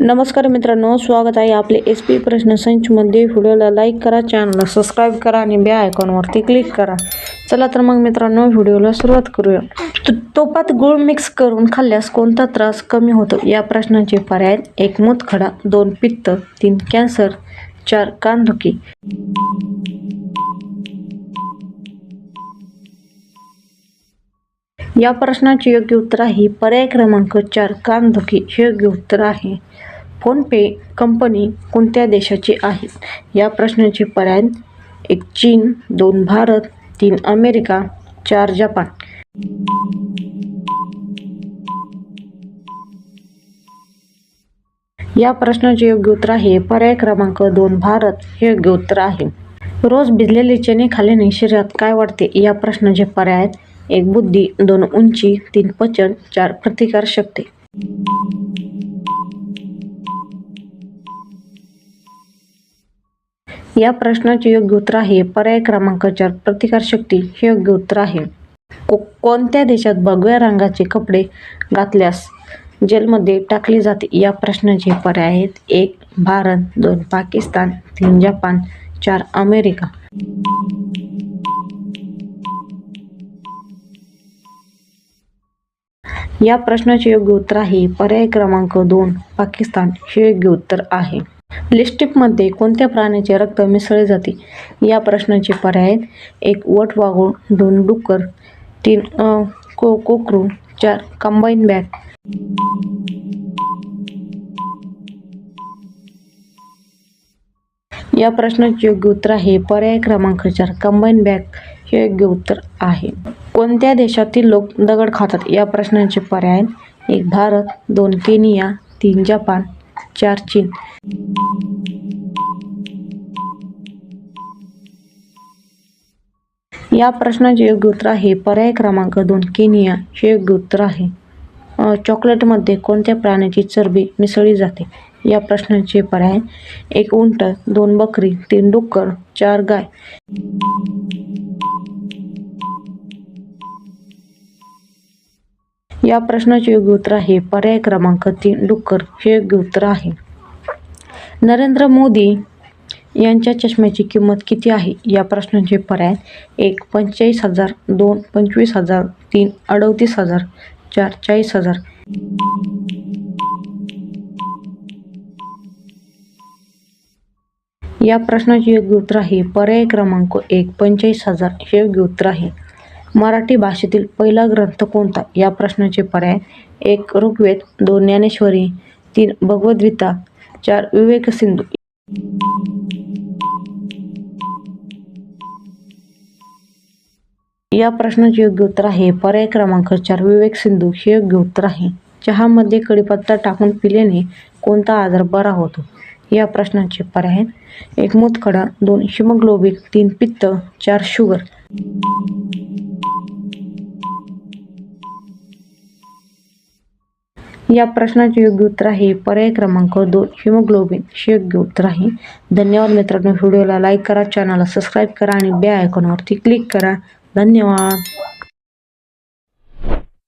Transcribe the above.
नमस्कार मित्रांनो, स्वागत आहे आपले SP प्रश्न संचमध्ये। व्हिडिओला लाईक करा, चॅनलला सबस्क्राईब करा आणि बेल आयकॉनवरती क्लिक करा। चला तर मग मित्रांनो, व्हिडिओला सुरुवात करूया। तुपात गूळ मिक्स करून खाल्ल्यास कोणता त्रास कमी होतो? या प्रश्नाचे पर्याय: 1 मूतखडा, 2 पित्त, 3 कॅन्सर, 4 कानदुखी। या प्रश्नाचे योग्य उत्तर आहे पर्याय क्रमांक 4 कानदुखी हे योग्य उत्तर आहे। फोनपे कंपनी कोणत्या देशाची आहे? या प्रश्नाचे पर्याय: 1 चीन, 2 भारत, 3 अमेरिका, 4 जपान। या प्रश्नाचे योग्य उत्तर आहे पर्याय क्रमांक 2 भारत हे योग्य उत्तर आहे। रोज भिजलेले चणे खाल्ल्याने शरीरात काय वाढते? या प्रश्नाचे पर्याय: 1 बुद्धी, 2 उंची, 3 पचन, 4 प्रतिकारशक्ती। या प्रश्नाचे योग्य उत्तर आहे पर्याय क्रमांक 4 प्रतिकारशक्ती हे योग्य उत्तर आहे। कोणत्या देशात भगव्या रंगाचे कपडे घातल्यास जेलमध्ये टाकले जाते? या प्रश्नाचे पर्याय आहेत: 1 भारत, 2 पाकिस्तान, 3 जपान, 4 अमेरिका। या प्रश्नाचे योग्य उत्तर आहे पर्याय क्रमांक 2 पाकिस्तान हे योग्य उत्तर आहे। लिपस्टिकमध्ये कोणत्या प्राण्याचे रक्त मिसळले जाते? या प्रश्नाचे पर्याय: 1 वटवाघूळ, 2 डुक्कर, 3 कोकरू, 4 कंबाईन बॅग। या प्रश्नाचे योग्य उत्तर आहे पर्याय क्रमांक 4 कंबाईन बॅग हे योग्य उत्तर आहे। कोणत्या देशातील लोक दगड खातात? या प्रश्नाचे पर्याय: 1 भारत, 2 केनिया, 3 जपान, 4 चीन। या प्रश्नाचे योग्य उत्तर आहे पर्याय क्रमांक 2 केनिया हे योग्य उत्तर आहे। चॉकलेटमध्ये कोणत्या प्राण्याची चरबी मिसळली जाते? या प्रश्नाचे पर्याय: 1 उंट, 2 बकरी, 3 डुक्कर, 4 गाय। या प्रश्नाचे योग्य उत्तर आहे पर्याय क्रमांक 3 डुक्कर हे योग्य उत्तर आहे। नरेंद्र मोदी यांच्या चष्म्याची किंमत किती आहे? या प्रश्नाचे पर्याय: 1 45,000, 2 25,000, 3 38,000, 4 40,000। या प्रश्नाचे योग्य उत्तर आहे पर्याय क्रमांक 1 45,000 हे योग्य उत्तर आहे। मराठी भाषेतील पहिला ग्रंथ कोणता? या प्रश्नाचे पर्याय: 1 ऋग्वेद, 2 ज्ञानेश्वरी, 3 भगवद्गीता, 4 विवेकसिंधू। या प्रश्नाचे योग्य उत्तर आहे पर्याय क्रमांक 4 विवेकसिंधू हे योग्य उत्तर आहे। चहामध्ये कढीपत्ता टाकून पिल्याने कोणता आजार बरा होतो? या प्रश्नाचे पर्याय: 1 मूतखडा, 2 हिमोग्लोबिन, 3 पित्त, 4 शुगर। या प्रश्नाचे योग्य उत्तर आहे पर्याय क्रमांक 2 हिमोग्लोबिन हे योग्य उत्तर आहे। धन्यवाद मित्रांनो, व्हिडिओला लाईक करा, चॅनलला सबस्क्राईब करा आणि बेल आयकॉनवरती क्लिक करा। धन्यवाद।